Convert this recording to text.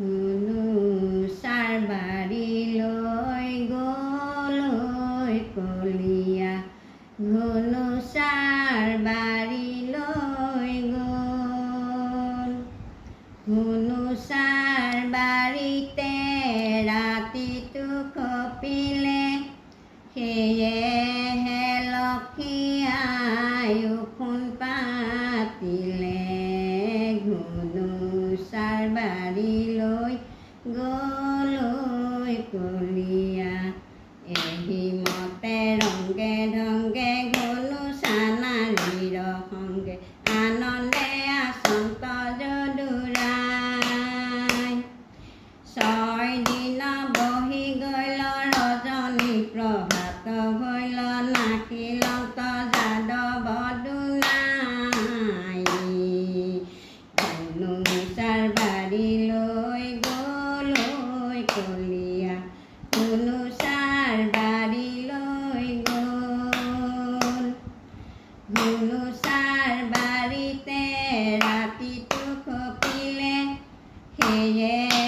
ধুনুচাৰ বাৰীলৈ গ'লৈ কলীয়া ধুনুচাৰ বাৰীলৈ গ'ল ধুনুচাৰ বাৰীতে ৰাতিটো কপিলে সেয়েহে লক্ষী আই সোণ পাতিলে ধুনুচাৰ বাৰীলৈ গ'লৈ কলীয়া এহিমতে ৰংগে ঢংগে ধনুচা নাৰীৰ সংগে আনন্দে আচন্ত যদুৰাই 6 দিন বহি গ'ল ৰজনী প্ৰভাত হৈল নাখিলন্ত যাদৱ দুনাই ধুনুচাৰ বাৰীলৈ গ'লৈ কলীয়া ধুনুচাৰ বাৰীলৈ গ'ল ধুনুচাৰ বাৰীতে ৰাতিটো কপিলে সেয়ে